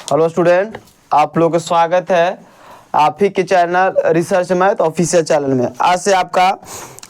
Hello student, आप लोग का स्वागत है आप ही के channel research math official channel में। आज से आपका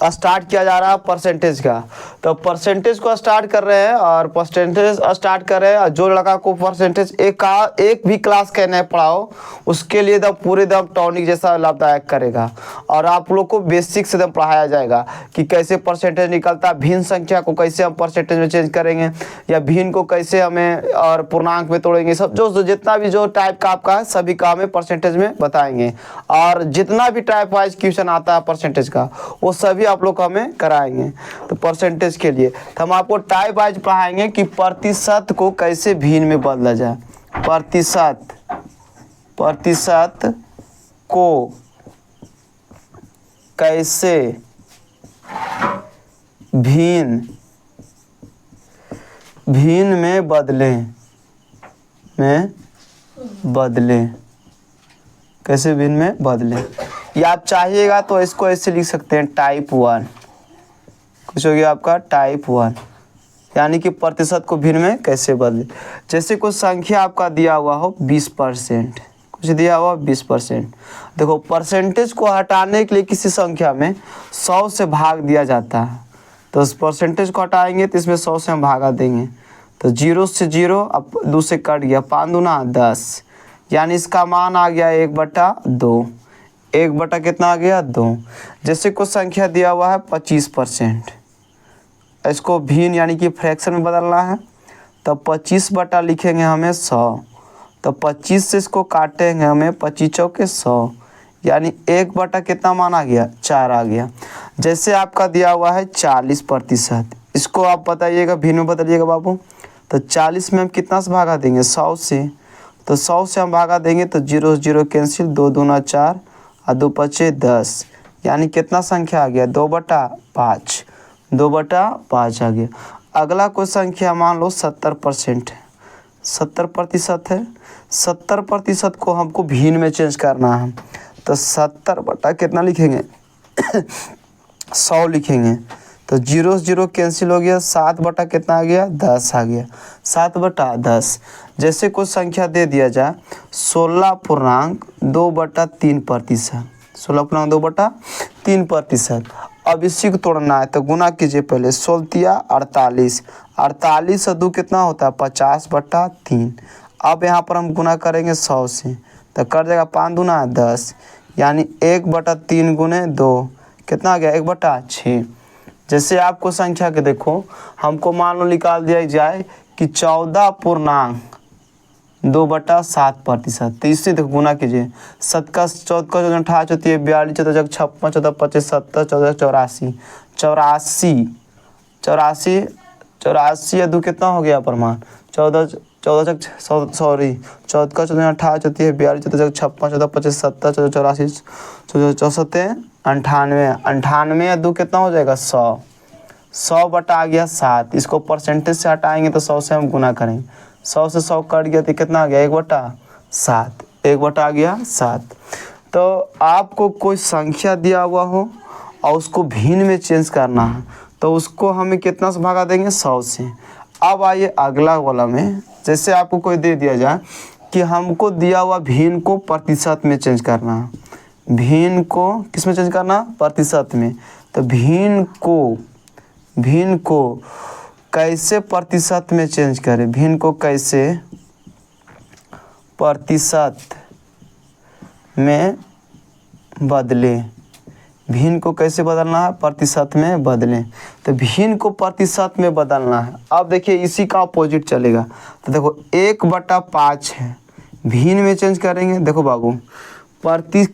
स्टार्ट किया जा रहा है परसेंटेज का। तो परसेंटेज को स्टार्ट कर रहे हैं और परसेंटेज स्टार्ट कर रहे हैं। और जो लड़का को परसेंटेज एक भी क्लास का नहीं पढ़ाओ उसके लिए एकदम पूरे एकदम टॉनिक जैसा लाभदायक करेगा। और आप लोग को बेसिक से एकदम पढ़ाया जाएगा कि कैसे परसेंटेज निकलता है, भिन्न संख्या को कैसे हम परसेंटेज में चेंज करेंगे या भिन्न को कैसे हमें और पूर्णांक में तोड़ेंगे। सब जो जितना भी जो टाइप का आपका है सभी का हमें परसेंटेज में बताएंगे। और जितना भी टाइप वाइज क्वेश्चन आता है परसेंटेज का वो सभी आप लोग को हमें कराएंगे। तो परसेंटेज के लिए तो हम आपको टाइप वाइज पढ़ाएंगे कि प्रतिशत को कैसे भिन्न में बदला जाए। प्रतिशत को कैसे भिन्न में बदलें कैसे भिन्न में बदलें। या आप चाहिएगा तो इसको ऐसे लिख सकते हैं टाइप 1। कुछ हो गया आपका टाइप 1, यानी कि प्रतिशत को भिन्न में कैसे बदले। जैसे कुछ संख्या आपका दिया हुआ हो 20%, कुछ दिया हुआ 20%। देखो परसेंटेज को हटाने के लिए किसी संख्या में 100 से भाग दिया जाता है। तो उस परसेंटेज को हटाएंगे तो इसमें 100 से हम भागा देंगे तो 0 से 0 अब 2 से कट गया, 5 दूना 10, यानी इसका मान आ गया 1/2। 1 कितना आ गया 2। जैसे कुछ संख्या दिया हुआ है 25%, इसको भिन्न यानी कि फ्रैक्शन में बदलना है तो 25 बटा लिखेंगे हमें 100। तो 25 से इसको काटेंगे हमें 25 चौके 100, यानी 1 कितना मान आ गया 4 आ गया। जैसे आपका दिया हुआ है 40%, इसको आप बताइएगा भिन्न में बदलिएगा बाबू। तो 40 में हम कितना से भागा देंगे 100 से, तो 100 से हम भागा देंगे तो 0 0 कैंसिल, 2 दूना 4 और 2 पचे 10, यानी कितना संख्या आ गया 2/5। 2/5 आ गया। अगला कोई संख्या मान लो 70% है, 70% है। 70% को हमको भिन्न में चेंज करना है तो 70 बटा कितना लिखेंगे 100 लिखेंगे तो 0 0 कैंसिल हो गया, 7 बटा कितना आ गया 10 आ गया, 7/10। जैसे कुछ संख्या दे दिया जाए 16.2/3%, 16.2/3%। अब इसी को तोड़ना है तो गुना कीजिए पहले, 16 48, 48 और 2 कितना होता है 50/3। अब यहाँ पर हम गुना करेंगे 100 से तो कर देगा 5 दूना 10, यानी 1/3 गुने 2 कितना आ गया 1/6। जैसे आपको संख्या के देखो हमको मान लो निकाल दिया जाए कि 14.2/7%, तो इससे देखो गुना कीजिए 7 का 14 का 18 चौथी 42 14 56 14 25 70 14 84 84 84 या 2 कितना हो गया प्रमाण 14 14 सॉरी 14 का 14 18 चौथी 42 14 56 14 25 70 14 84 14 64 98 98 या 2 कितना हो जाएगा 100 बटा आ गया 7। इसको परसेंटेज से हटाएंगे तो 100 से हम गुना करेंगे, 100 से 100 कट गया तो कितना आ गया 1/7, 1 आ गया 7। तो आपको कोई संख्या दिया हुआ हो और उसको भिन्न में चेंज करना है तो उसको हमें कितना से भागा देंगे 100 से। अब आइए अगला वाला में, जैसे आपको कोई दे दिया जाए कि हमको दिया हुआ भिन्न को प्रतिशत में चेंज करना है, भिन्न को किस में चेंज करना प्रतिशत में। तो भिन्न को कैसे प्रतिशत में चेंज करें, भिन्न को कैसे प्रतिशत में बदलें, भिन्न को कैसे बदलना है प्रतिशत में बदलें। तो भिन्न को प्रतिशत में बदलना है। अब देखिए इसी का अपोजिट चलेगा तो देखो 1/5 है, भिन्न में चेंज करेंगे। देखो बाबू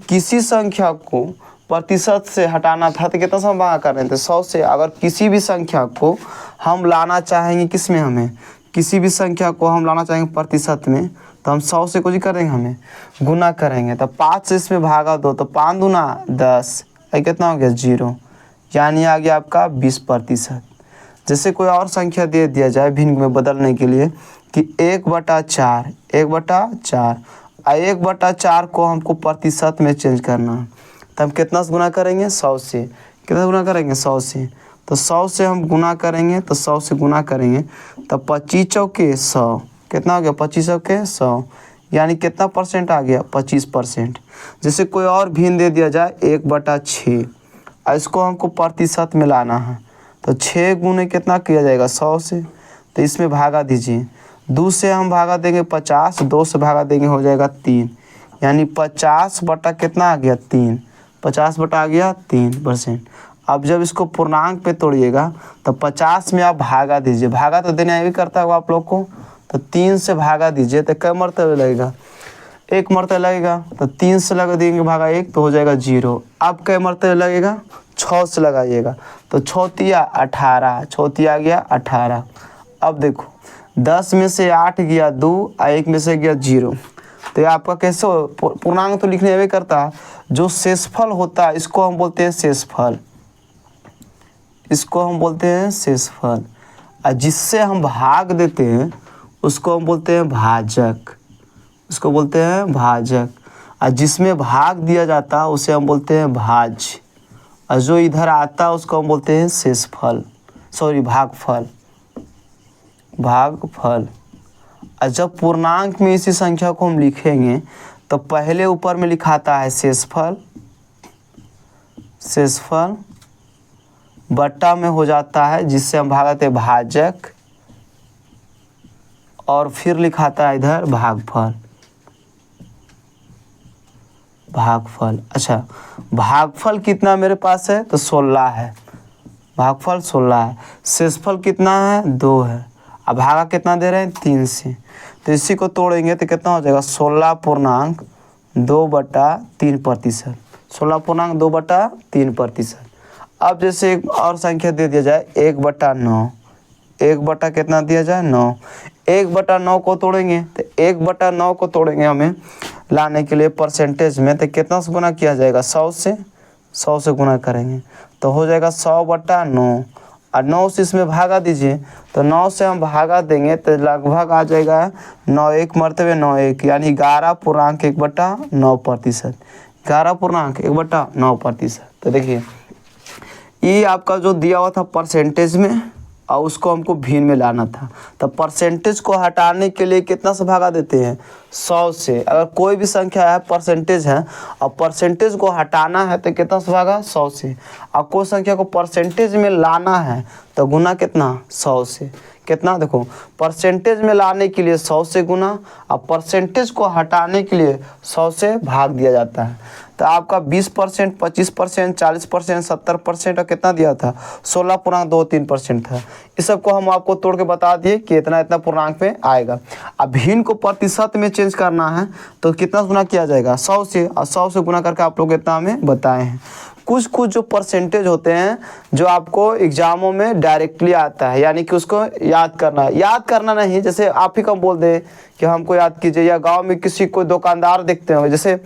किसी संख्या को प्रतिशत से हटाना था तो कितना से भागा कर रहे थे 100 से। अगर किसी भी संख्या को हम लाना चाहेंगे किस में, हमें किसी भी संख्या को हम लाना चाहेंगे प्रतिशत में तो हम 100 से कुछ करेंगे हमें गुना करेंगे। तो 5 से इसमें भागा दो तो 5 दूना 10, कितना हो गया 0, यानी आ गया आपका 20%। जैसे कोई और संख्या दे दिया जाए भिन्न में बदलने के लिए कि 1/4 1/4 को हमको प्रतिशत में चेंज करना है तो हम कितना से गुना करेंगे 100 से। कितना गुना करेंगे 100 से, तो 100 से हम गुना करेंगे तो 100 से गुना करेंगे तो 25 चौके 100 कितना हो गया 25 चौके 100, यानी कितना परसेंट आ गया 25%। जैसे कोई और भिन्न दे दिया जाए 1/6, इसको हमको प्रतिशत में लाना है तो 6 गुने कितना किया जाएगा 100 से, तो इसमें भागा दीजिए। 2 से हम भागा देंगे 50, 2 से भागा देंगे हो जाएगा 3, यानी 50 बटा कितना आ गया 3, 50 बटा आ गया 3%। अब जब इसको पूर्णांक पे तोड़िएगा तो 50 में आप भागा दीजिए, भागा तो देना भी करता होगा आप लोग को, तो 3 से भागा दीजिए तो कई मरतबे लगेगा 1 मरतबे लगेगा, तो 3 से लगा देंगे भागा 1 तो हो जाएगा 0। अब कई मरतबे लगेगा 6 से लगाइएगा तो 6 तिया 18, 6 तिया आ गया 18। अब देखो 10 में से 8 गया 2 और 1 में से गया 0, तो ये आपका कैसे पूर्णांक तो लिखने भी करता है। जो शेषफल होता है इसको हम बोलते हैं शेषफल, इसको हम बोलते हैं शेषफल, और जिससे हम भाग देते हैं उसको हम बोलते हैं भाजक, उसको बोलते हैं भाजक, और जिसमें भाग दिया जाता है उसे हम बोलते हैं भाज्य, और जो इधर आता है उसको हम बोलते हैं शेषफल, सॉरी भागफल, भागफल। और जब पूर्णांक में इसी संख्या को हम लिखेंगे तो पहले ऊपर में लिखाता है शेषफल, शेषफल बट्टा में हो जाता है जिससे हम भागते हैं भाजक, और फिर लिखाता है इधर भागफल, भागफल। अच्छा, भागफल कितना मेरे पास है तो 16 है, भागफल 16 है। शेषफल कितना है 2 है, अब भागा कितना दे रहे हैं 3 से, तो इसी को तोड़ेंगे तो कितना हो जाएगा 16.2/3%, 16.2/3%। अब जैसे एक और संख्या दे दिया जाए 1/9, 1 कितना दिया जाए 9, 1/9 को तोड़ेंगे तो 1/9 को तोड़ेंगे हमें लाने के लिए परसेंटेज में, तो कितना से गुना किया जाएगा 100 से, 100 से गुना करेंगे तो हो जाएगा 100/9, और 9 से इसमें भागा दीजिए, तो 9 से हम भागा देंगे तो लगभग आ जाएगा 9 1 मरतबे 9 1, यानी 11.1/9%, 11.1/9%। तो देखिए ये आपका जो दिया हुआ था परसेंटेज में और उसको हमको भिन्न में लाना था, तो परसेंटेज को हटाने के लिए कितना से भागा देते हैं 100 से। अगर कोई भी संख्या है परसेंटेज है और परसेंटेज को हटाना है तो कितना से भागा 100 से, और कोई संख्या को परसेंटेज में लाना है तो गुना कितना 100 से, कितना देखो परसेंटेज में लाने के लिए 100 से गुना और परसेंटेज को हटाने के लिए 100 से भाग दिया जाता है। तो आपका 20%, 25%, 40%, 70% और कितना दिया था 16.23% था। इस सब को हम आपको तोड़ के बता दिए कि इतना इतना पूर्णांक में आएगा। अब भिन्न को प्रतिशत में चेंज करना है तो कितना गुना किया जाएगा 100 से, और 100 से गुना करके आप लोग इतना हमें बताए हैं। कुछ कुछ जो परसेंटेज होते हैं जो आपको एग्जामों में डायरेक्टली आता है, यानी कि उसको याद करना है, याद करना नहीं, जैसे आप ही कम बोल दे कि हमको याद कीजिए, या गांव में किसी कोई दुकानदार देखते होंगे, जैसे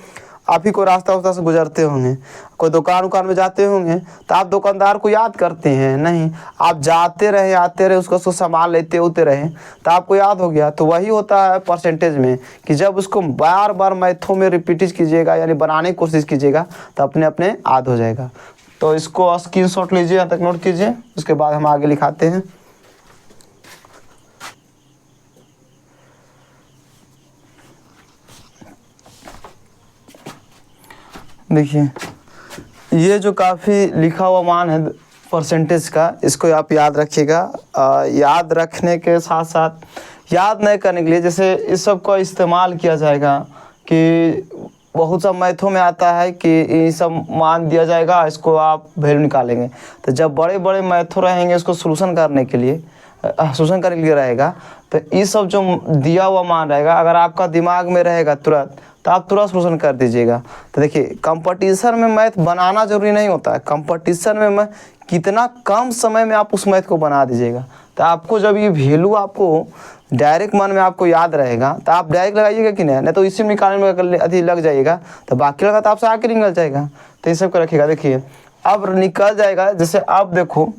आप ही को रास्ता उस्ता से गुजरते होंगे, कोई दुकान में जाते होंगे तो आप दुकानदार को याद करते हैं नहीं, आप जाते रहे आते रहे उसको सामान लेते होते रहे तो आपको याद हो गया। तो वही होता है परसेंटेज में कि जब उसको बार बार मैथों में रिपीट कीजिएगा यानी बनाने की कोशिश कीजिएगा तो अपने अपने याद हो जाएगा। तो इसको स्क्रीनशॉट लीजिए, यहाँ तक नोट कीजिए, उसके बाद हम आगे लिखाते हैं। देखिए ये जो काफ़ी लिखा हुआ मान है परसेंटेज का, इसको आप याद रखिएगा। याद रखने के साथ साथ याद नहीं करने के लिए जैसे इस सब का इस्तेमाल किया जाएगा कि बहुत सा मैथों में आता है कि ये सब मान दिया जाएगा, इसको आप वैल्यू निकालेंगे। तो जब बड़े बड़े मैथों रहेंगे इसको सोल्यूशन करने के लिए रहेगा तो ये सब जो दिया हुआ मान रहेगा अगर आपका दिमाग में रहेगा तुरंत तो आप तुरंत सोल्यूशन कर दीजिएगा। तो देखिए कंपटीशन में मैथ बनाना जरूरी नहीं होता है, कंपटीशन में मैं कितना कम समय में आप उस मैथ को बना दीजिएगा। तो आपको जब ये वैल्यू आपको डायरेक्ट मन में आपको याद रहेगा तो आप डायरेक्ट लगाइएगा कि नहीं तो इसी में निकालने में अगर अधिक लग जाइएगा तो बाकी लगा तो आपसे आके निकल जाएगा। तो ये सब को रखिएगा। देखिए अब निकल जाएगा, जैसे अब देखो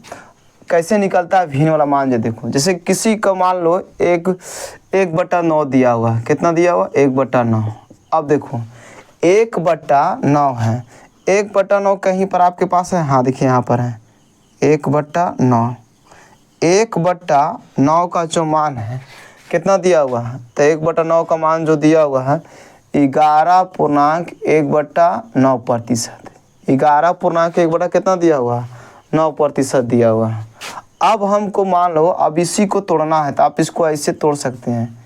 कैसे निकलता है भिन्न वाला मान। जो देखो जैसे किसी का मान लो 1/9 दिया हुआ है, कितना दिया हुआ 1/9। अब देखो 1/9 है, 1/9 कहीं पर आपके पास है, हाँ देखिए यहाँ पर है 1/9। 1/9 का जो मान है कितना दिया हुआ है, तो 1/9 का मान जो दिया हुआ है 11.1/9%। 11.1 कितना दिया हुआ है, 9% दिया हुआ है। अब हमको मान लो अब इसी को तोड़ना है तो आप इसको ऐसे तोड़ सकते हैं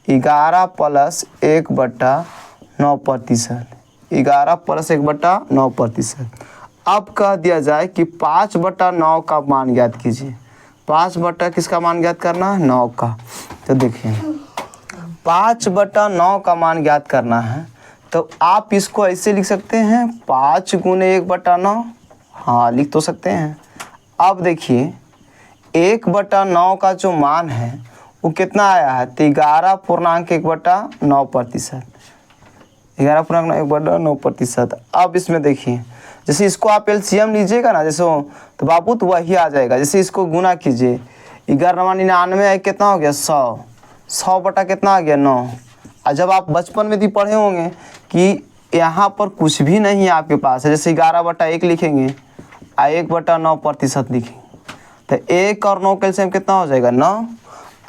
11 + 1/9%। 11 + 1/9%। अब कह दिया जाए कि 5/9 का मान ज्ञात कीजिए। 5 किसका मान ज्ञात करना है, 9 का। तो देखिए 5/9 का मान ज्ञात करना है तो आप इसको ऐसे लिख सकते हैं 5 × 1/9। हाँ लिख तो सकते हैं। अब देखिए 1/9 का जो मान है वो कितना आया है, तो 11.1/9%। 11.1/9%। अब इसमें देखिए जैसे इसको आप एलसीएम लीजिएगा ना जैसे तो बाबू तो वही आ जाएगा। जैसे इसको गुना कीजिए 11×99 कितना हो गया, 100। 100 बटा कितना आ गया, 9। और जब आप बचपन में भी पढ़े होंगे कि यहाँ पर कुछ भी नहीं है आपके पास है, जैसे 11/1 लिखेंगे और 1/9% लिखेंगे तो 1 और 9 का एलसीएम कितना हो जाएगा, 9।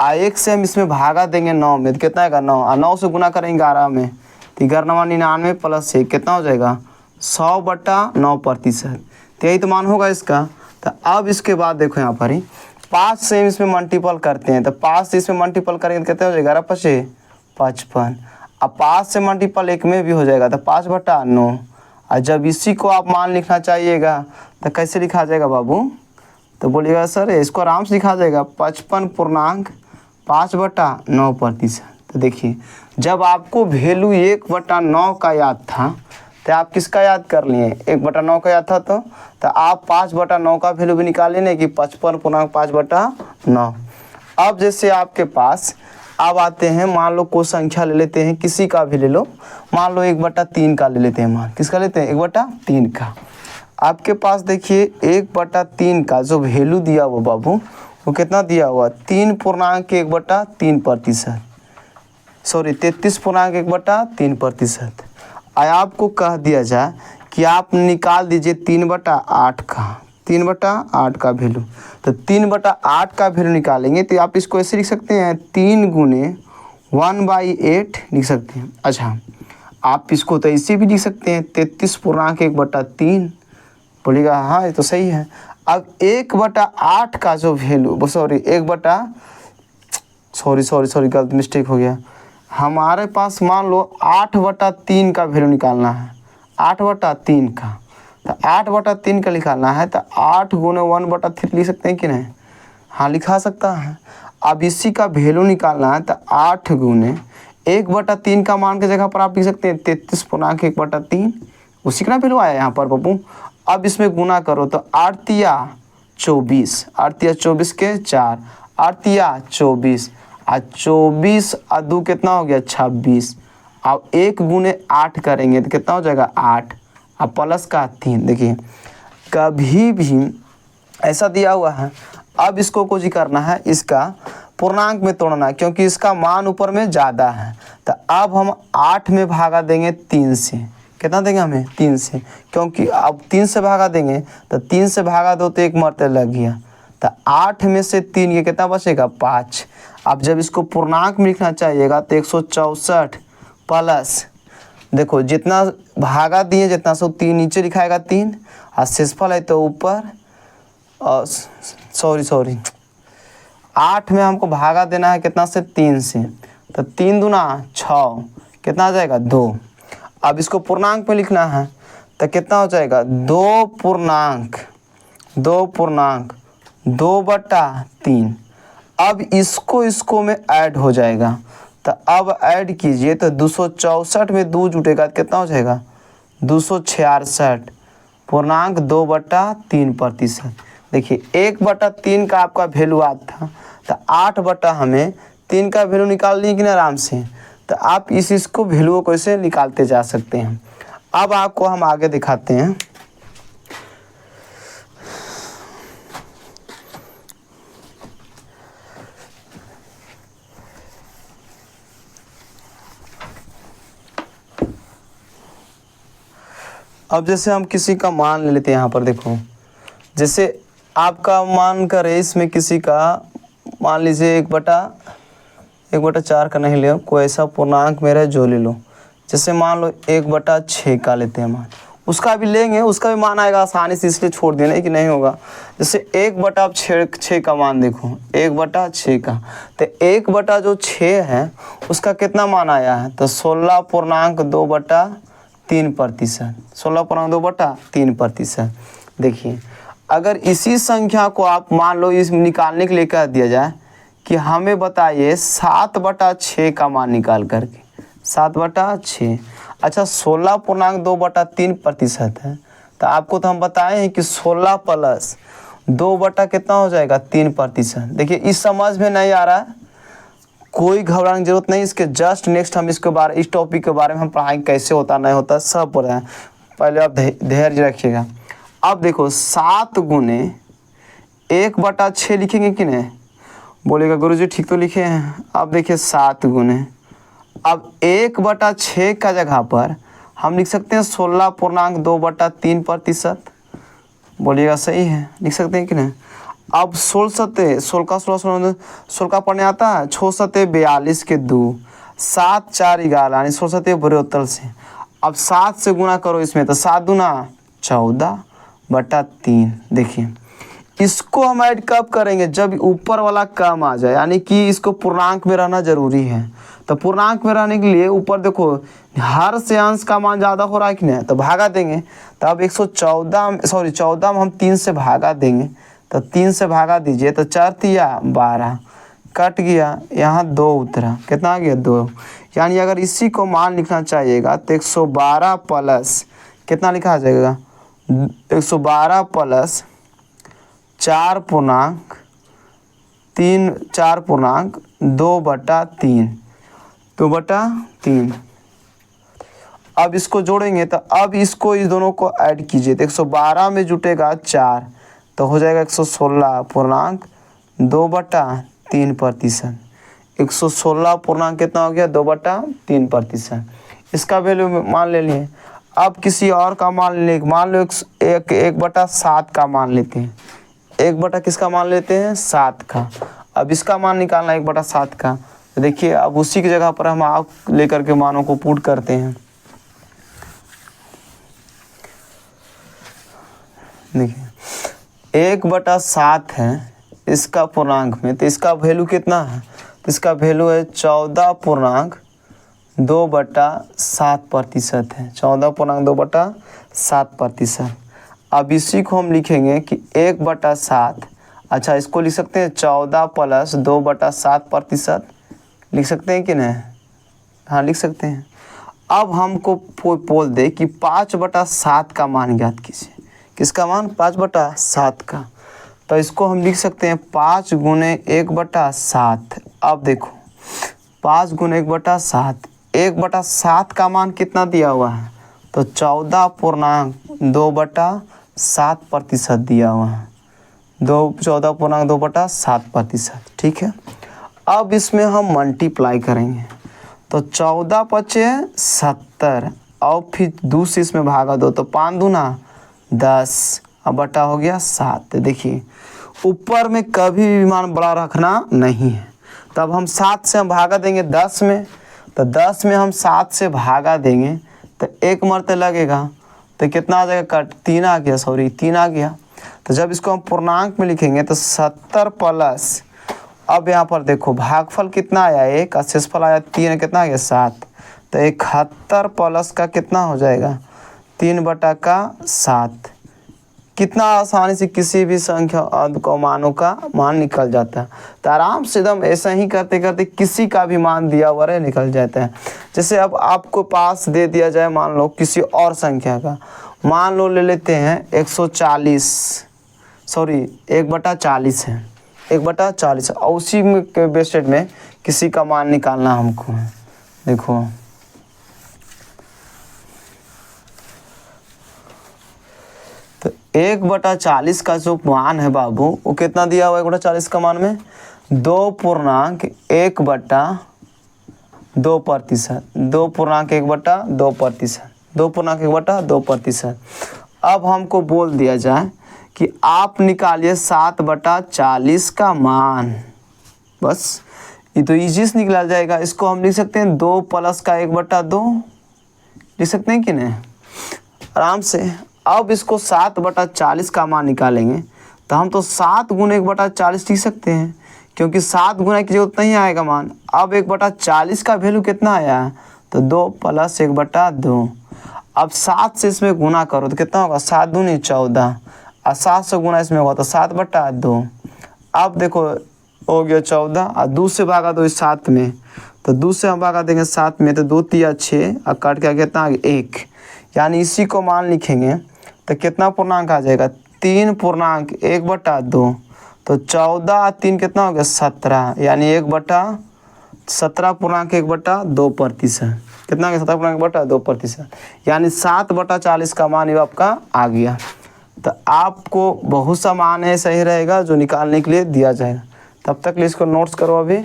और 1 से हम इसमें भागा देंगे 9 में तो कितना आएगा, 9। और 9 से गुना करेंगे 11 में तो 11×99 + 1 कितना हो जाएगा, 100/9%। तो यही तो मान होगा इसका। तो अब इसके बाद देखो यहाँ पर ही 5 से इसमें मल्टीपल करते हैं तो 5 से इसमें मल्टीपल करेंगे तो कितना हो जाएगा, 11×5 = 55। अब 5 से मल्टीपल 1 में भी हो जाएगा तो 5/9। और जब इसी को आप मान लिखना चाहिएगा तो कैसे लिखा जाएगा बाबू, तो बोलिएगा सर इसको आराम से लिखा जाएगा 55.5/9%। तो देखिए जब आपको वैल्यू 1/9 का याद था तो आप किसका याद कर लिए, 1/9 का याद था तो आप 5/9 का वैल्यू भी निकाल लेने कि 55.5/9। अब जैसे आपके पास अब आते हैं, मान लो कोई संख्या ले लेते हैं, किसी का भी ले लो, मान लो 1/3 का ले लेते हैं। मान किसका लेते हैं, 1/3 का। आपके पास देखिए 1/3 का जो वैल्यू दिया हुआ बाबू वो कितना दिया हुआ, 3.1/3%। सॉरी 33.1/3%। और आपको कह दिया जाए कि आप निकाल दीजिए 3/8 का, 3/8 का वैल्यू। तो 3/8 का वैल्यू निकालेंगे तो आप इसको ऐसे लिख सकते हैं 3 × 1/8 लिख सकते हैं। अच्छा आप इसको तो ऐसे भी लिख सकते हैं 33.1/3। बोलिएगा हाँ ये तो सही है। अब 1/8 का जो वैल्यू सॉरी गलत मिस्टेक हो गया। हमारे पास मान लो 8/3 का वैल्यू निकालना है, 8/3 का। तो 8/3 का निकालना है तो 8 × 1/3 लिख सकते हैं कि नहीं, हाँ लिखा सकता है। अब इसी का वैल्यू निकालना है तो 8 × 1/3 का मान की जगह पर आप लिख सकते हैं 33.1/3। उसी का वैल्यू आया यहाँ पर बब्बू। अब इसमें गुना करो तो 8 × 24, 8 × 24 के 4, 8 × 24 और 24 और 2 कितना हो गया, 26। अब 1 × 8 करेंगे तो कितना हो जाएगा, 8 और प्लस का 3। देखिए कभी भी ऐसा दिया हुआ है। अब इसको कुछ करना है, इसका पूर्णांक में तोड़ना है क्योंकि इसका मान ऊपर में ज़्यादा है। तो अब हम 8 में भागा देंगे 3 से, कितना देंगे हमें, 3 से, क्योंकि अब 3 से भागा देंगे तो 3 से भागा दो तो 1 मरते लग गया। तो 8 में से 3 ये कितना बचेगा, 5। अब जब इसको पूर्णांक में लिखना चाहिएगा तो 164 प्लस देखो जितना भागा दिए जितना सो 3 नीचे लिखाएगा 3 और शेषफल है तो ऊपर। सॉरी 8 में हमको भागा देना है कितना से, 3 से। तो 3 दूना 6 कितना आ जाएगा, 2। अब इसको पूर्णांक में लिखना है तो कितना हो जाएगा, 2.2/3। अब इसको में ऐड हो जाएगा तो अब ऐड कीजिए तो 264 में 2 जुटेगा तो कितना हो जाएगा, 266 पूर्णांक 2/3%। देखिए 1/3 का आपका वैल्यू आता था तो 8/3 का वैल्यू निकाल लिए कि ना आराम से। तो आप इसको वैल्यू को कैसे निकालते जा सकते हैं। अब आपको हम आगे दिखाते हैं। अब जैसे हम किसी का मान ले लेते हैं, यहाँ पर देखो जैसे आपका मान करे इसमें किसी का मान लीजिए 1/4 का नहीं ले, कोई ऐसा पूर्णांक मेरा जो ले लो, जैसे मान लो 1/6 का लेते हैं मान, उसका भी लेंगे, उसका भी मान आएगा आसानी से, इसलिए छोड़ देना कि नहीं होगा। जैसे 1/6 का मान देखो, 1/6 का, तो 1/6 है उसका कितना मान आया है, तो 16.2/3%, 16.2/3%। देखिए अगर इसी संख्या को आप मान लो इस निकालने के लिए कह दिया जाए कि हमें बताइए 7/6 का मान निकाल करके, 7/6, अच्छा 16.2/3% है, तो आपको तो हम बताए हैं कि 16 प्लस 2 बटा कितना हो जाएगा 3%। देखिए इस समझ में नहीं आ रहा है, कोई घबराने की जरूरत नहीं, इसके जस्ट नेक्स्ट हम इस टॉपिक के बारे में हम पढ़ाएंगे, कैसे होता नहीं होता सब पढ़ रहे हैं, पहले आप धैर्य रखिएगा। अब देखो 7 गुने 1/6 लिखेंगे कि नहीं, बोलेगा गुरुजी ठीक तो लिखे हैं। अब देखिए 7 गुने, अब 1/6 का जगह पर हम लिख सकते हैं 16.2/3%, बोलिएगा सही है, लिख सकते हैं कि नहीं। अब 16 पढ़ने आता है, 6 सते 42 के 2, 7 4 11, यानी 16 सते 72 से। अब 7 से गुना करो इसमें, तो 7 दूना 14/3। देखिए इसको हम ऐड कब करेंगे, जब ऊपर वाला कम आ जाए, यानी कि इसको पूर्णांक में रहना जरूरी है। तो पूर्णांक में रहने के लिए ऊपर देखो हर से अंश का मान ज़्यादा हो रहा है कि नहीं, तो भागा देंगे। तो अब 14 में हम 3 से भागा देंगे, तो 3 से भागा दीजिए, तो 4 तिया 12 कट गया, यहाँ 2 उतरा, कितना आ गया 2। यानी अगर इसी को मान लिखना चाहिएगा तो 112 प्लस कितना लिखा जाएगा, 112 प्लस 4.2/3, 2/3। अब इसको जोड़ेंगे, तो अब इसको इस दोनों को ऐड कीजिए, तो 112 में जुटेगा 4, तो हो जाएगा 116.2/3%। 116 पूर्णांक कितना हो गया 2/3%। इसका वैल्यू मान ले लिए। अब किसी और का मान ले, मान लो 1/7 का मान लेते हैं, 1 किसका मान लेते हैं 7 का। अब इसका मान निकालना 1/7 का, तो देखिए अब उसी की जगह पर हम आप लेकर के मानों को पुट करते हैं। देखिए 1/7 है इसका पूर्णांक में, तो इसका वैल्यू कितना है, तो इसका वैल्यू है 14.2/7% है, 14.2/7%। अब इसी को हम लिखेंगे कि 1/7, अच्छा इसको लिख सकते हैं 14 प्लस 2/7%, लिख सकते हैं कि नहीं, हाँ लिख सकते हैं। अब हमको बोल दे कि 5/7 का मान ज्ञात कीजिए, किसका मान 5/7 का, तो इसको हम लिख सकते हैं 5 गुने 1/7। अब देखो 5 गुने 1/7, 1/7 का मान कितना दिया हुआ है, तो 14.2/7% दिया हुआ है, 14.2/7%, ठीक है। अब इसमें हम मल्टीप्लाई करेंगे, तो 14 पचे 70, और फिर 2 से इसमें भागा दो, तो 5 दूना 10, अब बटा हो गया 7। देखिए ऊपर में कभी भी मान बड़ा रखना नहीं है। तब हम 7 से हम भागा देंगे 10 में, तो 10 में हम 7 से भागा देंगे तो 1 मरते लगेगा, तो कितना आ जाएगा कट 3 आ गया, 3 आ गया। तो जब इसको हम पूर्णांक में लिखेंगे तो 70 प्लस, अब यहाँ पर देखो भागफल कितना आया 1, और शेषफल आया 3, कितना आ गया 7, तो 71 प्लस का कितना हो जाएगा 3/7। कितना आसानी से किसी भी संख्या को मानों का मान निकल जाता है। तो आराम से एकदम ऐसा ही करते करते किसी का भी मान दिया हुआ है निकल जाता है। जैसे अब आपको पास दे दिया जाए, मान लो किसी और संख्या का, मान लो ले लेते हैं 1/40 है, 1/40, और उसी में के बेस्टेड में किसी का मान निकालना हमको है। देखो तो 1/40 का जो मान है बाबू, वो कितना दिया हुआ है 1/40 का मान में 2.1/2%, 2.1/2%। अब हमको बोल दिया जाए कि आप निकालिए 7/40 का मान, बस ये तो इजी से निकला जाएगा। इसको हम लिख सकते हैं 2 प्लस का 1/2 लिख सकते हैं कि नहीं, आराम से। अब इसको 7/40 का मान निकालेंगे तो हम तो 7 गुना 1/40 लिख सकते हैं, क्योंकि 7 गुना की जरूरत नहीं आएगा मान। अब 1/40 का वैल्यू कितना आया, तो 2 + 1/2। अब 7 से इसमें गुना करो तो कितना होगा, 7 दूनी 14, और 7 से गुना इसमें होगा तो 7/2। अब देखो हो गया 14, और 2 से भागा दो इस 7 में, तो 2 से हम भागा देंगे 7 में, तो 2 × 6 और कट के कितना 1, यानी इसी को मान लिखेंगे तो कितना पूर्णांक आ जाएगा, 3.1/2। तो 14 और 3 कितना हो गया 17, यानी 17.1/2%। कितना हो गया 17.1/2%, यानी 7/40 का मान ये आपका आ गया। तो आपको बहुत सा मान है सही रहेगा जो निकालने के लिए दिया जाएगा। तब तक इसको नोट्स करो अभी।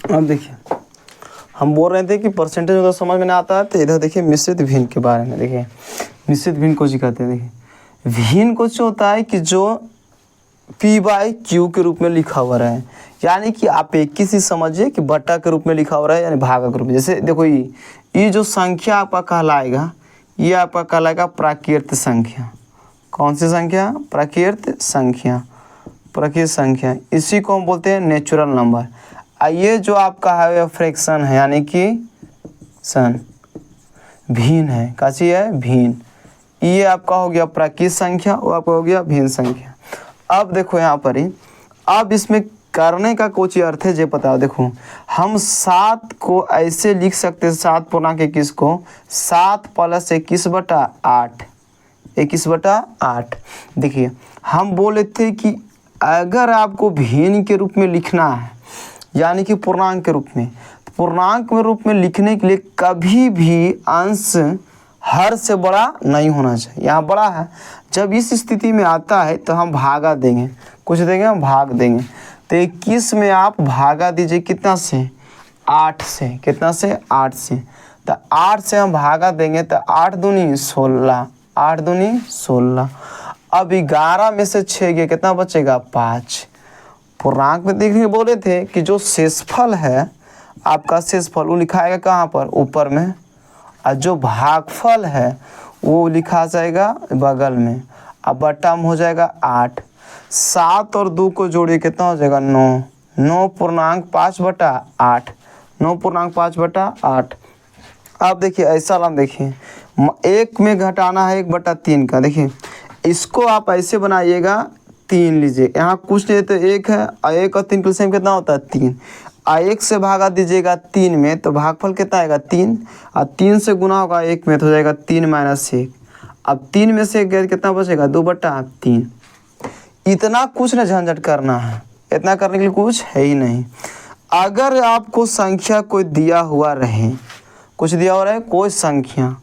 अब देखिए हम बोल रहे थे कि परसेंटेज अगर समझ में नहीं आता है तो इधर देखिए मिश्रित भिन्न के बारे में। देखिए मिश्रित भिन्न को जी कहते हैं। देखिए भिन्न कुछ होता है कि जो P/Q के रूप में लिखा हुआ है, यानी कि आप एक ही चीज समझिए कि बट्टा के रूप में लिखा हुआ है, यानी भागा के रूप में। जैसे देखो ये जो संख्या आपका कहलाएगा, ये आपका कहलाएगा प्राकृत संख्या। कौन सी संख्या, प्राकृत संख्या, प्राकृत संख्या। इसी को हम बोलते हैं नेचुरल नंबर। ये जो आपका है फ्रैक्शन है, यानी कि सन भिन्न है, काची है भिन्न। ये आपका हो गया प्राकृत संख्या, वो आपका हो गया भिन्न संख्या। अब देखो यहाँ पर ही, अब इसमें करने का कुछ अर्थ है जो बताओ। देखो हम 7 को ऐसे लिख सकते हैं, 7.21 को 7 + 21/8, 21/8। देखिए हम बोले थे कि अगर आपको भिन्न के रूप में लिखना है, यानी कि पूर्णांक के रूप में, पूर्णांक में रूप में लिखने के लिए कभी भी अंश हर से बड़ा नहीं होना चाहिए। यहाँ बड़ा है, जब इस स्थिति में आता है तो हम भागा देंगे, कुछ देंगे हम भाग देंगे। तो 21 में आप भागा दीजिए कितना से, 8 से। कितना से, 8 से। तो 8 से हम भागा देंगे तो 8 दूनी 16, 8 दूनी 16। अब 11 में से 6 गया, कितना बचेगा 5। पूर्णांक में देखने बोले थे कि जो शेषफल है आपका, शेषफल वो लिखाएगा कहाँ पर, ऊपर में, और जो भागफल है वो लिखा जाएगा बगल में। अब बट्टा में हो जाएगा 8। 7 और 2 को जोड़िए कितना हो जाएगा 9, 9.5/8, 9.5/8। अब देखिए ऐसा लाम, देखिए 1 में घटाना है 1/3 का। देखिए इसको आप ऐसे बनाइएगा, 3 लीजिए, यहाँ कुछ नहीं तो 1 है, और 1 और 3 का सेम कितना होता है 3, और 1 से भागा दीजिएगा 3 में तो भागफल कितना आएगा 3, और 3 से गुना होगा 1 में तो हो जाएगा 3 - 1। अब 3 में से 1 गया कितना बचेगा 2/3। इतना कुछ न झंझट करना है, इतना करने के लिए कुछ है ही नहीं। अगर आपको संख्या कोई दिया हुआ रहे, कुछ दिया हुआ रहे कोई संख्या,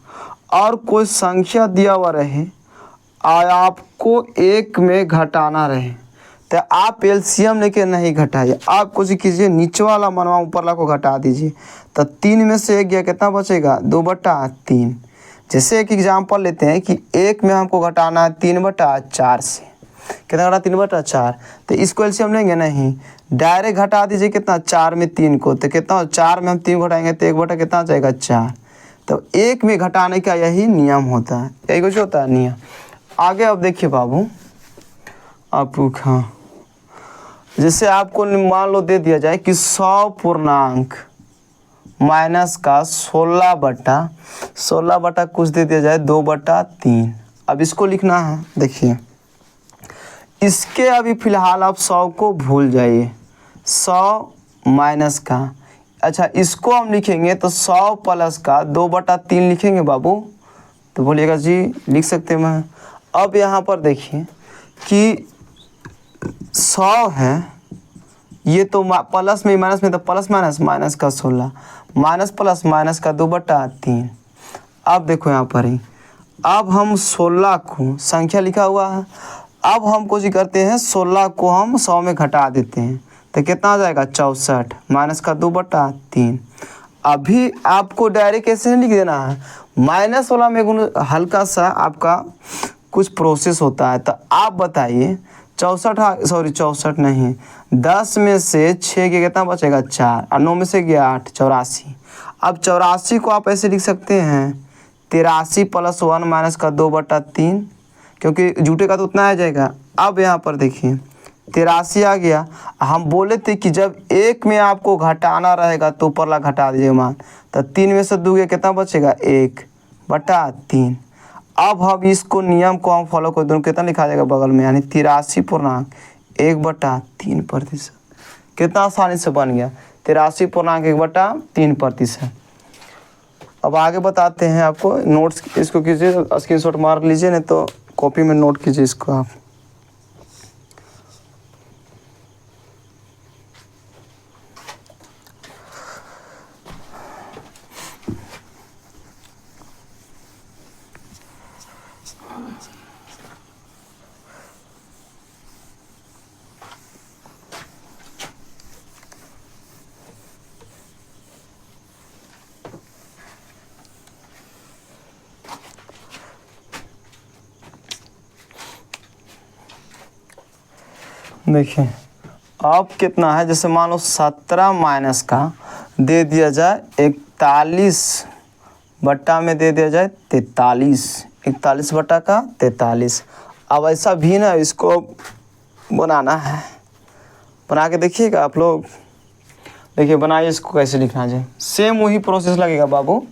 और कोई संख्या दिया हुआ रहे और आपको 1 में घटाना रहे, तो आप एलसीएम लेके नहीं घटाइए, आप कुछ कीजिए, नीचे वाला मनवा ऊपर वाला को घटा दीजिए। तो 3 में से 1 गया, कितना बचेगा 2/3। जैसे एक एग्जांपल लेते हैं कि 1 में हमको घटाना है 3/4 से, कितना घटा 3/4। तो इसको एलसीएम लेंगे नहीं, डायरेक्ट घटा दीजिए कितना 4 में 3 को, तो कितना 4 में हम 3 घटाएंगे तो 1 कितना हो जाएगा 4। तो 1 में घटाने का यही नियम होता है, यही कुछ होता है नियम। आगे अब देखिए बाबू, आपको हाँ, जैसे आपको मान लो दे दिया जाए कि 100 पूर्णांक माइनस का 16 कुछ दे दिया जाए 2/3। अब इसको लिखना है। देखिए इसके अभी फ़िलहाल आप 100 को भूल जाइए, 100 माइनस का, अच्छा इसको हम लिखेंगे तो 100 प्लस का 2/3 लिखेंगे बाबू। तो बोलिएगा जी लिख सकते हैं मैं। अब यहाँ पर देखिए कि 100 है, ये तो प्लस में माइनस में, तो प्लस माइनस, माइनस का 16 माइनस प्लस माइनस का 2/3। अब देखो यहाँ पर ही, अब हम 16 को संख्या लिखा हुआ है, अब हम कुछ करते हैं 16 को हम 100 में घटा देते हैं तो कितना आ जाएगा 64 माइनस का 2/3। अभी आपको डायरेक्ट ऐसे नहीं लिख देना है, माइनस वाला में हल्का सा आपका कुछ प्रोसेस होता है। तो आप बताइए 64 नहीं, 10 में से 6 के कितना बचेगा 4, और 9 में से गया 8, 84। अब 84 को आप ऐसे लिख सकते हैं 83 + 1 माइनस का 2/3, क्योंकि जूटे का तो उतना आ जाएगा। अब यहाँ पर देखिए 83 आ गया। हम बोले थे कि जब एक में आपको घटाना रहेगा तो ऊपरला घटा दीजिएगा मान, तो 3 में से 2 कितना बचेगा 1/3। अब हम इसको नियम को हम फॉलो कर दूँ, कितना लिखा जाएगा बगल में, यानी 83.1/3%। कितना आसानी से बन गया 83.1/3%। अब आगे बताते हैं आपको, नोट्स इसको कीजिए, स्क्रीनशॉट मार लीजिए, नहीं तो कॉपी में नोट कीजिए इसको आप। देखिए अब कितना है, जैसे मान लो 17 माइनस का दे दिया जाए 41 बट्टा में दे दिया जाए 43, 41 बट्टा का 43। अब ऐसा भी ना इसको बनाना है, बना के देखिएगा आप लोग। देखिए बनाइए इसको, कैसे लिखना है, सेम वही प्रोसेस लगेगा बाबू,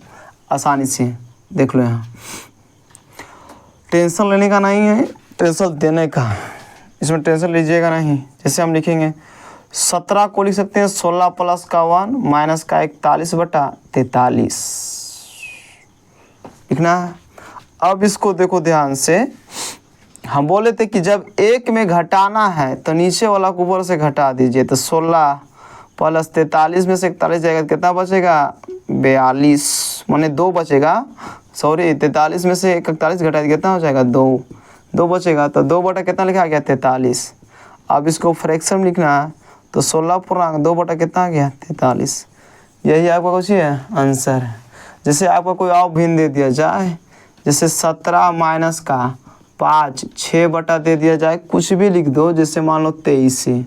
आसानी से देख लो। यहाँ टेंशन लेने का नहीं है, टेंशन देने का है, इसमें टेंशन लीजिएगा नहीं। जैसे हम लिखेंगे 17 को लिख सकते हैं 16 + 1 माइनस का 41/43 लिखना है। अब इसको देखो ध्यान से, हम बोले थे कि जब एक में घटाना है तो नीचे वाला को ऊपर से घटा दीजिए, तो 16 + 43 में से 41 जाएगा, कितना बचेगा 42, माने 2 बचेगा, सॉरी 43 में से 41 घटा दिया, कितना हो जाएगा 2 बचेगा, तो 2 बटा कितना लिखा गया 43। अब इसको फ्रैक्शन में लिखना है, तो 16.2 बटा कितना आ गया 43। यही आपका कुछ है आंसर है। जैसे आपका कोई और भिन्न दे दिया जाए, जैसे 17 माइनस का 5 6 बटा दे दिया जाए, कुछ भी लिख दो, जैसे मान लो 23 से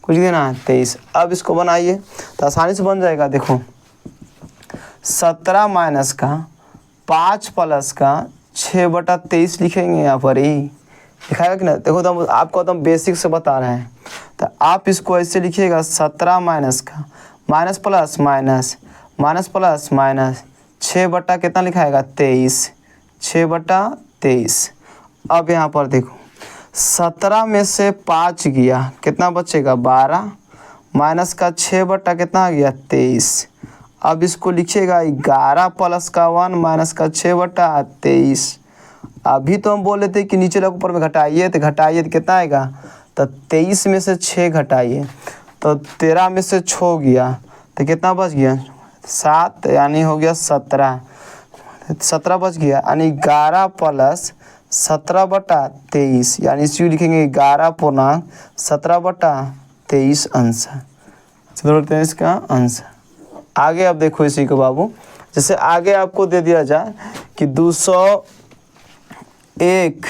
कुछ देना है 23। अब इसको बनाइए तो आसानी से बन जाएगा। देखो 17 माइनस का 5 + का 6/23 लिखेंगे, यहाँ पर ही लिखाएगा कि ना। देखो तो आपको तो हम बेसिक से बता रहे हैं, तो आप इसको ऐसे लिखिएगा 17 माइनस का minus plus minus minus plus minus 6 बटा कितना लिखाएगा 23, 6/23। अब यहाँ पर देखो 17 में से 5 गया, कितना बचेगा 12, माइनस का 6 बटा कितना आ गया 23। अब इसको लिखिएगा 11 + का 1 माइनस का 6/23। अभी तो हम बोले थे कि नीचे लोग ऊपर में घटाइए, तो घटाइए तो कितना आएगा, तो 23 में से 6 घटाइए, तो 13 में से 6 गया, तो कितना बच गया 7, यानी हो गया 17 बच गया, यानी 11 + 17/23, यानी इसी लिखेंगे 11.17/23 आंसर, 23 का आंसर। आगे अब देखो इसी को बाबू, जैसे आगे आपको दे दिया जाए कि 201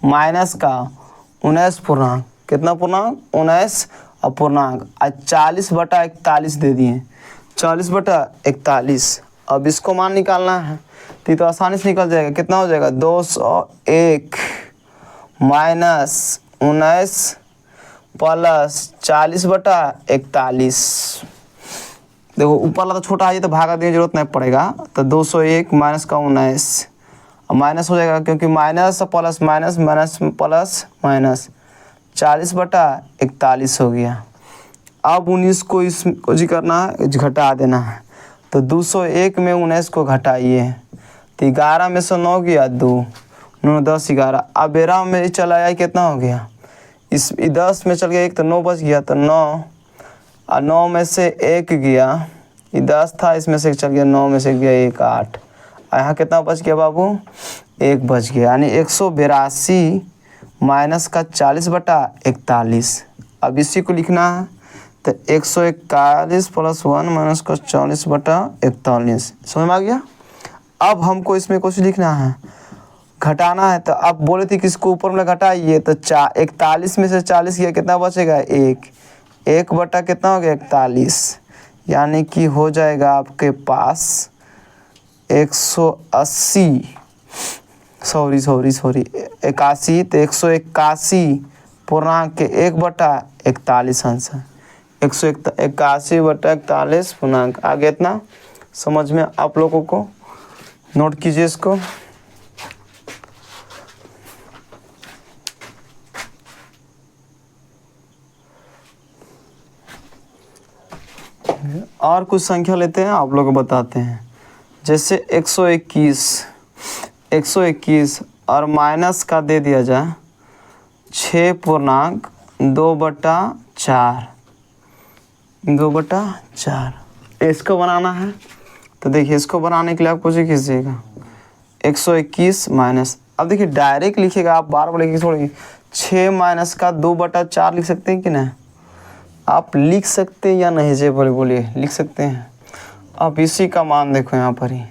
माइनस का 19 पूर्णांक, कितना पूर्णांक 19 और पूर्णांक 40/41 दे दिए, 40/41। अब इसको मान निकालना है, तो आसानी से निकल जाएगा, कितना हो जाएगा 201 माइनस 19 प्लस 40/41। देखो ऊपर वाला तो छोटा है, तो भागा देने की जरूरत नहीं पड़ेगा, तो 201 माइनस का 19 माइनस हो जाएगा, क्योंकि minus plus minus minus plus minus 40/41 हो गया। अब 19 को इसको जी करना है, घटा देना है, तो 201 में 19 को घटाइए, तो 11 में से 9 गया 2, 9 10 11। अब 12 में चला आया, कितना हो गया, इस 10 में चल गया 1, तो 9 बच गया, तो 9 और 9 में से 1 गया, ये 10 था, इसमें से चल गया 9 में से गया 1 8, यहाँ कितना बच गया बाबू 1 बच गया, यानी 182 माइनस का 40/41। अब इसी को लिखना है तो 141 प्लस 1 माइनस का 40/41 समझ में आ गया। अब हमको इसमें कुछ लिखना है, घटाना है। तो अब बोले थे कि इसको ऊपर में घटाइए, तो 41 में से 40 किया कितना बचेगा, 1 बटा कितना हो गया 41, यानी कि हो जाएगा आपके पास 180 सॉरी 81, तो 181.1/41 आंसर 181/41 आगे। इतना समझ में आप लोगों को, नोट कीजिए इसको। और कुछ संख्या लेते हैं, आप लोगों को बताते हैं। जैसे 121 और माइनस का दे दिया जाए 6.2/4 इसको बनाना है। तो देखिए इसको बनाने के लिए आप कुछ कीजिएगा, 121 माइनस, अब देखिए डायरेक्ट लिखिएगा, आप बार बार लिखिए थोड़ी। 6 माइनस का 2/4 लिख सकते हैं कि नहीं, आप लिख सकते हैं या नहीं जी, बोलिए लिख सकते हैं। अब इसी का मान देखो यहाँ पर ही।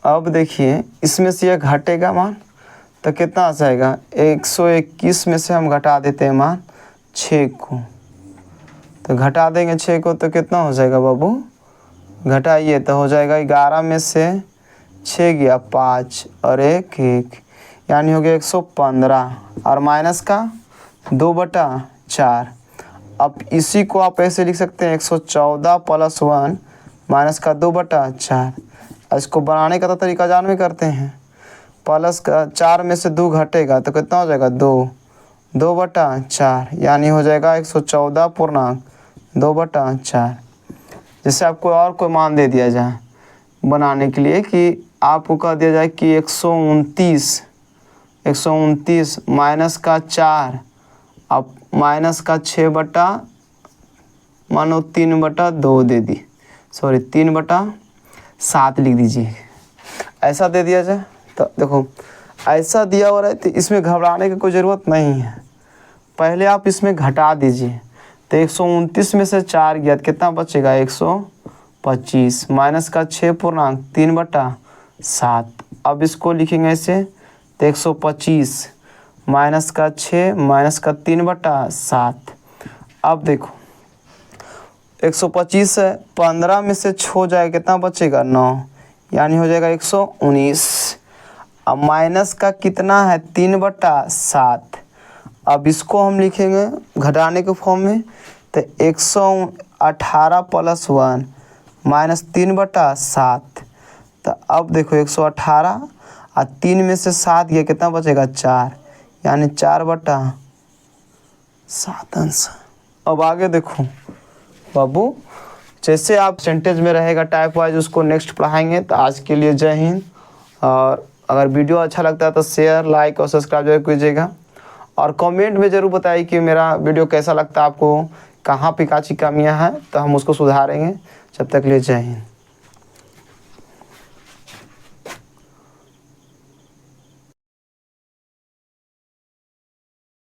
अब देखिए इसमें से यह घटेगा मान, तो कितना आ जाएगा, 121 में से हम घटा देते हैं मान 6 को, तो घटा देंगे 6 को तो कितना हो जाएगा बाबू, घटाइए तो हो जाएगा 11 में से 6 गया 5 और 1, यानी हो गया 115 और माइनस का 2/4। अब इसी को आप ऐसे लिख सकते हैं 114 प्लस 1 माइनस का 2/4। इसको बनाने का तो तरीका जान में करते हैं, प्लस का 4 में से 2 घटेगा तो कितना हो जाएगा 2/4, यानी हो जाएगा 114.2/4। जैसे आपको और कोई मान दे दिया जाए बनाने के लिए, कि आपको कह दिया जाए कि 129 माइनस का 4 अब माइनस का 3/2 दे दी, 3/7 लिख दीजिए, ऐसा दे दिया जाए। तो देखो ऐसा दिया हो रहा है, तो इसमें घबराने की कोई ज़रूरत नहीं है, पहले आप इसमें घटा दीजिए। तो 129 में से 4 गया तो कितना बचेगा 125 माइनस का 6.3/7। अब इसको लिखेंगे ऐसे, तो 125 माइनस का 6 माइनस का 3/7। अब देखो 125 से 15 में से छो जाएगा कितना बचेगा 9, यानी हो जाएगा 119। अब माइनस का कितना है 3/7, अब इसको हम लिखेंगे घटाने के फॉर्म में, तो 118 प्लस 1 माइनस 3/7। तो अब देखो 118 और 3 में से 7 गया कितना बचेगा 4, यानी 4/7 आंसर। अब आगे देखो बाबू, जैसे आप सेंटेंस में रहेगा टाइप वाइज, उसको नेक्स्ट पढ़ाएंगे। तो आज के लिए जय हिंद, और अगर वीडियो अच्छा लगता है तो शेयर लाइक और सब्सक्राइब जरूर कीजिएगा, और कमेंट में ज़रूर बताइए कि मेरा वीडियो कैसा लगता है आपको, कहाँ पे काची कमियाँ हैं, तो हम उसको सुधारेंगे। जब तक के लिए जय हिंद।